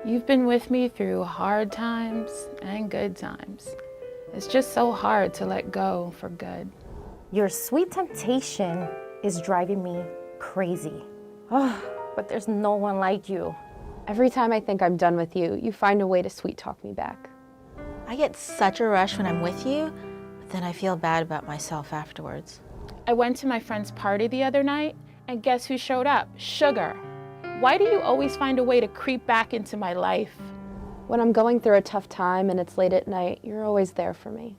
You've been with me through hard times and good times. It's just so hard to let go for good. Your sweet temptation is driving me crazy. Oh, but there's no one like you. Every time I think I'm done with you, you find a way to sweet talk me back. I get such a rush when I'm with you, but then I feel bad about myself afterwards. I went to my friend's party the other night, and guess who showed up? Sugar. Why do you always find a way to creep back into my life? When I'm going through a tough time and it's late at night, you're always there for me.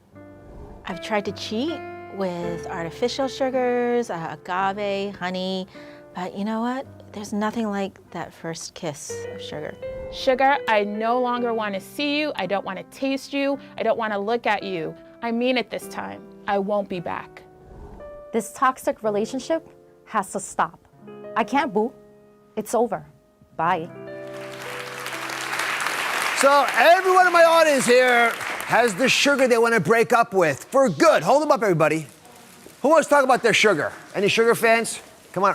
I've tried to cheat with artificial sugars, agave, honey, but you know what? There's nothing like that first kiss of sugar. Sugar, I no longer want to see you. I don't want to taste you. I don't want to look at you. I mean it this time. I won't be back. This toxic relationship has to stop. I can't, boo. It's over. Bye. So everyone in my audience here has the sugar they want to break up with for good. Hold them up, everybody. Who wants to talk about their sugar? Any sugar fans? Come on.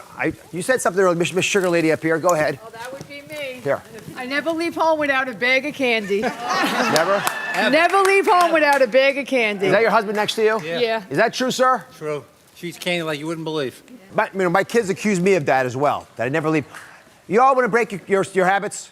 You said something earlier, Miss Sugar Lady up here. Go ahead. Oh, that would be me. Here. I never leave home without a bag of candy. Never? Never leave home without a bag of candy. Is that your husband next to you? Yeah. Is that true, sir? True. She eats candy like you wouldn't believe. My kids accuse me of that as well, that I never leave. You all want to break your habits?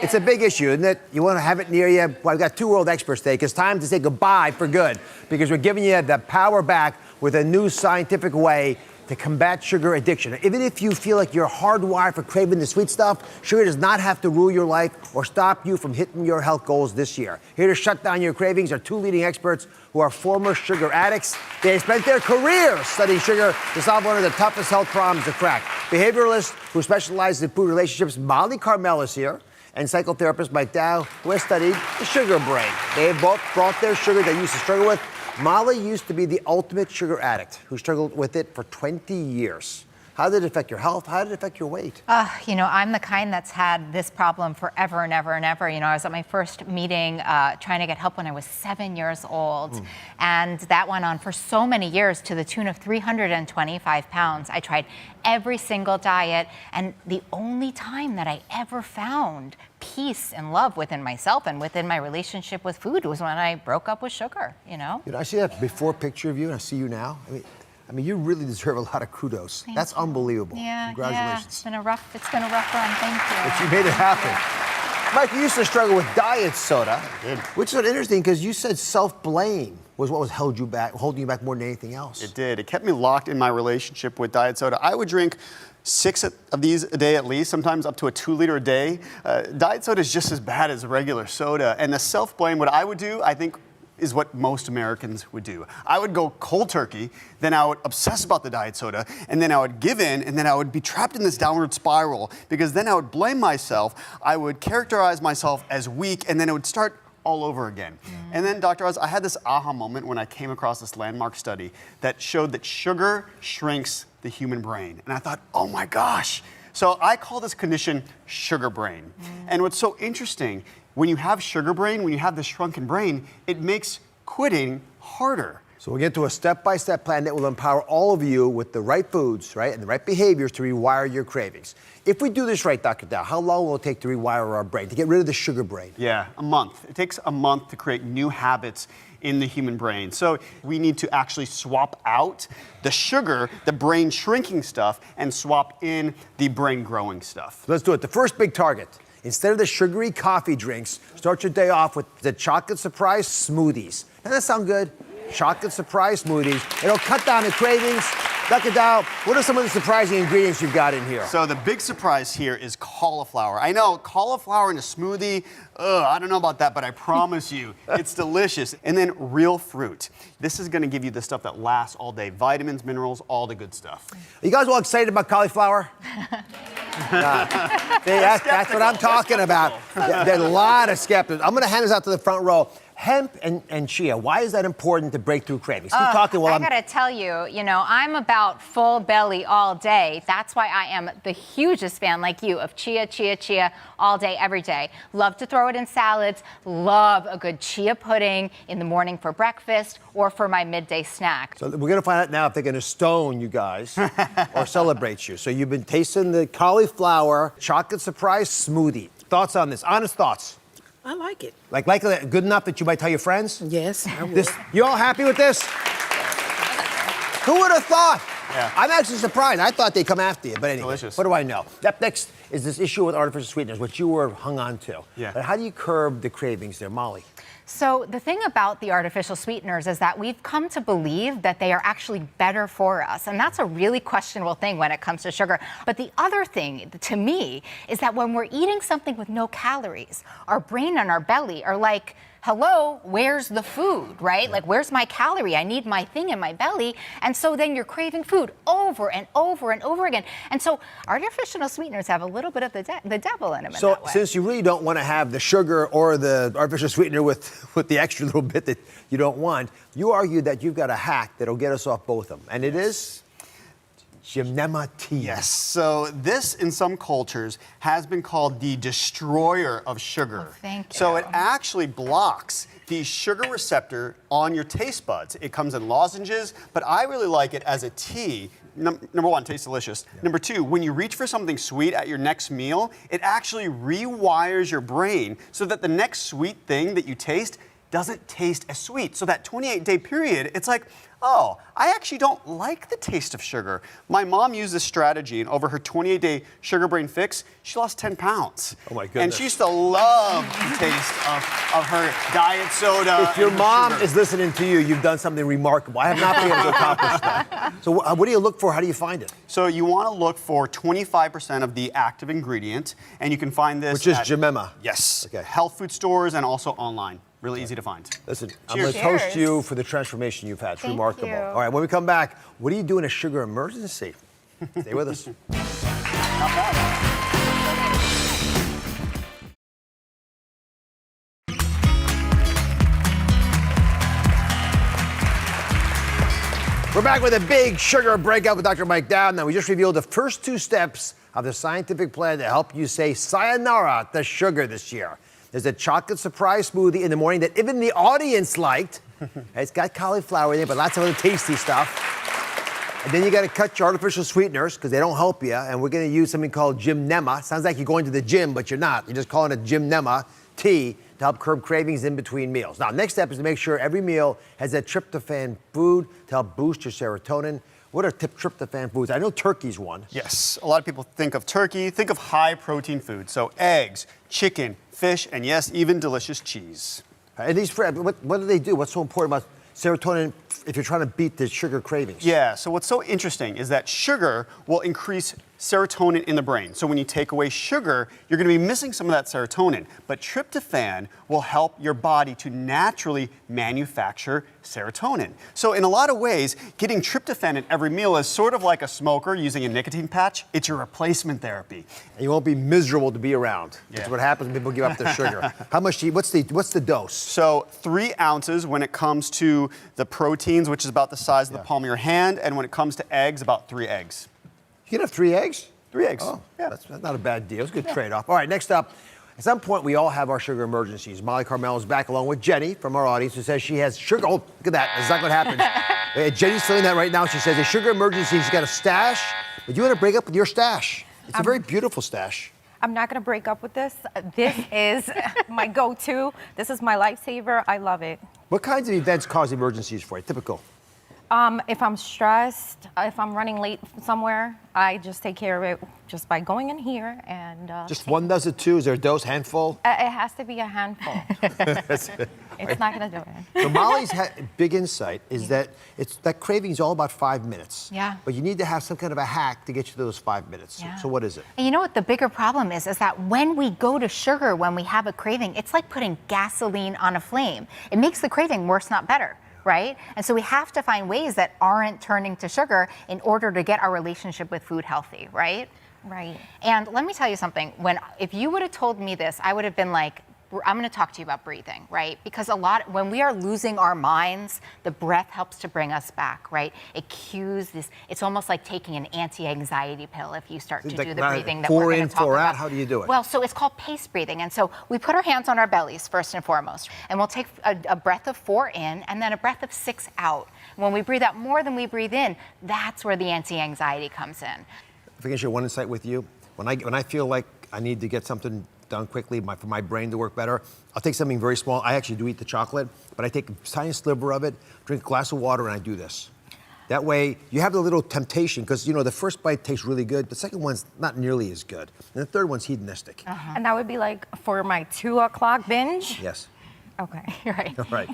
It's a big issue, isn't it? You want to have it near you. Well, I've got two world experts today. It's time to say goodbye for good because we're giving you the power back with a new scientific way to combat sugar addiction. Even if you feel like you're hardwired for craving the sweet stuff, sugar does not have to rule your life or stop you from hitting your health goals this year. Here to shut down your cravings are two leading experts who are former sugar addicts. They spent their careers studying sugar to solve one of the toughest health problems to crack. Behavioralist who specializes in food relationships, Molly Carmel is here, and psychotherapist Mike Dow, who has studied the sugar brain. They have both brought their sugar they used to struggle with. Molly used to be the ultimate sugar addict who struggled with it for 20 years. How did it affect your health? How did it affect your weight? I'm the kind that's had this problem forever and ever and ever. I was at my first meeting trying to get help when I was 7 years old. And that went on for so many years to the tune of 325 pounds. I tried every single diet. And the only time that I ever found peace and love within myself and within my relationship with food was when I broke up with sugar, I see that before picture of you and I see you now. I mean, you really deserve a lot of kudos. That's unbelievable. Yeah, Congratulations. It's been a rough run. Thank you. But you made it happen. Mike, you used to struggle with diet soda, which is interesting because you said self-blame was what was holding you back more than anything else. It did. It kept me locked in my relationship with diet soda. I would drink 6 of these a day at least, sometimes up to a 2-liter a day. Diet soda is just as bad as regular soda. And the self-blame, what I would do, I think, is what most Americans would do. I would go cold turkey, then I would obsess about the diet soda, and then I would give in, and then I would be trapped in this downward spiral because then I would blame myself, I would characterize myself as weak, and then it would start all over again. And then, Dr. Oz, I had this aha moment when I came across this landmark study that showed that sugar shrinks the human brain. And I thought, oh my gosh. So I call this condition sugar brain. And what's so interesting, when you have sugar brain, when you have this shrunken brain, it makes quitting harder. So we'll get to a step-by-step plan that will empower all of you with the right foods, right, and the right behaviors to rewire your cravings. If we do this right, Dr. Dow, how long will it take to rewire our brain, to get rid of the sugar brain? Yeah, a month. It takes a month to create new habits in the human brain. So we need to actually swap out the sugar, the brain shrinking stuff, and swap in the brain growing stuff. Let's do it. The first big target. Instead of the sugary coffee drinks, start your day off with the chocolate surprise smoothies. Doesn't that sound good? Chocolate surprise smoothies. It'll cut down the cravings. Dr. Dow, what are some of the surprising ingredients you've got in here? So the big surprise here is cauliflower. I know, cauliflower in a smoothie, I don't know about that, but I promise you, it's delicious. And then real fruit. This is gonna give you the stuff that lasts all day. Vitamins, minerals, all the good stuff. Are you guys all excited about cauliflower? That's what I'm talking about. There's a lot of skeptics. I'm gonna hand this out to the front row. Hemp and chia, why is that important to break through cravings? Keep talking while I gotta tell you, I'm about full belly all day. That's why I am the hugest fan, like you, of chia all day, every day. Love to throw it in salads. Love a good chia pudding in the morning for breakfast or for my midday snack. So we're gonna find out now if they're gonna stone you guys or celebrate you. So you've been tasting the cauliflower chocolate surprise smoothie. thoughts on this? Honest thoughts. I like it. Like it good enough that you might tell your friends? Yes, I would. This, you all happy with this? Who would have thought? Yeah. I'm actually surprised. I thought they'd come after you, but anyway. Delicious. What do I know? Up next is this issue with artificial sweeteners, which you were hung on to. Yeah. But how do you curb the cravings there, Molly? So the thing about the artificial sweeteners is that we've come to believe that they are actually better for us. And that's a really questionable thing when it comes to sugar. But the other thing to me is that when we're eating something with no calories, our brain and our belly are like, hello, where's the food, right? Like, where's my calorie? I need my thing in my belly. And so then you're craving food over and over and over again. And so artificial sweeteners have a little bit of the devil in them in So that way. since you really don't want to have the sugar or the artificial sweetener with the extra little bit that you don't want, you argue that you've got a hack that'll get us off both of them. And it is Gymnema tea. Yes. So this, in some cultures, has been called the destroyer of sugar. Oh, thank So you. it actually blocks the sugar receptor on your taste buds. It comes in lozenges, but I really like it as a tea. Number one, tastes delicious. Yeah. Number two, when you reach for something sweet at your next meal, it actually rewires your brain so that the next sweet thing that you taste doesn't taste as sweet. So that 28-day period, it's like, oh, I actually don't like the taste of sugar. My mom used this strategy, and over her 28-day sugar brain fix, she lost 10 pounds. Oh my goodness. And she used to love the taste of her diet soda. If your and mom sugar. is listening to you, you've done something remarkable. I have not been able to accomplish that. So what do you look for? How do you find it? So you want to look for 25% of the active ingredient, and you can find this Which is at, Gymnema. Yes. Okay. Health food stores and also online. Really easy to find. Listen, I'm Cheers. going to toast you for the transformation you've had. It's Thank remarkable. you. All right, when we come back, what do you do in a sugar emergency? Stay with us. We're back with a big sugar breakout with Dr. Mike Dowd. Now, we just revealed the first 2 steps of the scientific plan to help you say sayonara to sugar this year. There's a chocolate surprise smoothie in the morning that even the audience liked. It's got cauliflower in it, but lots of other tasty stuff. And then you got to cut your artificial sweeteners because they don't help you. And we're going to use something called Gymnema. Sounds like you're going to the gym, but you're not. You're just calling it Gymnema tea to help curb cravings in between meals. Now, next step is to make sure every meal has that tryptophan food to help boost your serotonin. What are tryptophan foods? I know turkey's one. Yes, a lot of people think of turkey, think of high protein food. So eggs, chicken, fish, and yes, even delicious cheese. And these, what do they do? What's so important about serotonin if you're trying to beat the sugar cravings? Yeah, so what's so interesting is that sugar will increase serotonin in the brain. So when you take away sugar, you're going to be missing some of that serotonin. But tryptophan will help your body to naturally manufacture serotonin. So in a lot of ways, getting tryptophan in every meal is sort of like a smoker using a nicotine patch. It's your replacement therapy. And you won't be miserable to be around. Yeah. That's what happens when people give up their sugar. How much do you, what's the dose? So 3 ounces when it comes to the proteins, which is about the size of the palm of your hand, and when it comes to eggs, about 3 eggs. You can have 3 eggs? 3 eggs. Oh, yeah. that's not a bad deal. It's a good trade-off. All right, next up, at some point we all have our sugar emergencies. Molly Carmel is back along with Jenny from our audience who says she has sugar. Oh, look at that. That's not what happens. Jenny's feeling that right now. She says a sugar emergency. She's got a stash, but you want to break up with your stash. It's a very beautiful stash. I'm not going to break up with this. This is my go-to. This is my lifesaver. I love it. What kinds of events cause emergencies for you? Typical. If I'm stressed, if I'm running late somewhere, I just take care of it just by going in here and... Just one does it too? Is there a dose, handful? It has to be a handful. It's not going to do it. So Molly's big insight is that that craving is all about 5 minutes. Yeah. But you need to have some kind of a hack to get you to those 5 minutes. Yeah. So what is it? And you know what the bigger problem is that when we go to sugar, when we have a craving, it's like putting gasoline on a flame. It makes the craving worse, not better, right? And so we have to find ways that aren't turning to sugar in order to get our relationship with food healthy, right? Right. And let me tell you something, if you would have told me this, I would have been like, I'm going to talk to you about breathing, right? Because when we are losing our minds, the breath helps to bring us back, right? It cues this, it's almost like taking an anti-anxiety pill if you start to do the breathing that we're going to talk about. 4 in, 4 out, how do you do it? Well, so it's called pace breathing. And so we put our hands on our bellies first and foremost, and we'll take a breath of 4 in and then a breath of 6 out. When we breathe out more than we breathe in, that's where the anti-anxiety comes in. If I can share one insight with you, when I feel like I need to get something done quickly for my brain to work better. I'll take something very small. I actually do eat the chocolate, but I take a tiny sliver of it, drink a glass of water, and I do this. That way, you have the little temptation, because, the first bite tastes really good. The second one's not nearly as good. And the third one's hedonistic. And that would be like for my 2 o'clock binge? Yes. Okay. Right. All right.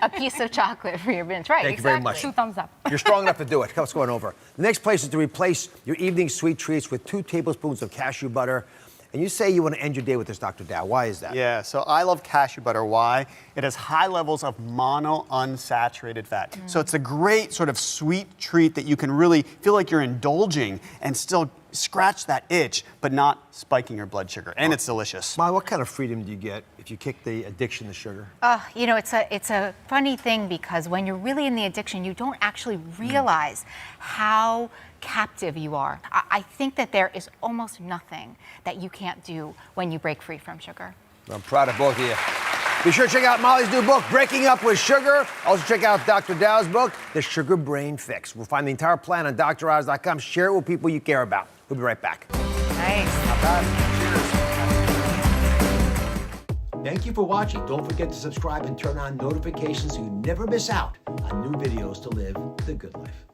A piece of chocolate for your binge. Right. Thank you very much. 2 thumbs up. You're strong enough to do it. What's going over? The next place is to replace your evening sweet treats with 2 tablespoons of cashew butter. And you say you want to end your day with this, Dr. Dow. Why is that? Yeah, so I love cashew butter. Why? It has high levels of monounsaturated fat. So it's a great sort of sweet treat that you can really feel like you're indulging and still scratch that itch, but not spiking your blood sugar. And it's delicious. Molly, what kind of freedom do you get if you kick the addiction to sugar? It's a funny thing, because when you're really in the addiction, you don't actually realize how captive you are. I think that there is almost nothing that you can't do when you break free from sugar. I'm proud of both of you. Be sure to check out Molly's new book, Breaking Up with Sugar. Also check out Dr. Dow's book, The Sugar Brain Fix. We'll find the entire plan on DrOz.com. Share it with people you care about. We'll be right back. Nice. Thank you for watching. Don't forget to subscribe and turn on notifications so you never miss out on new videos to live the good life.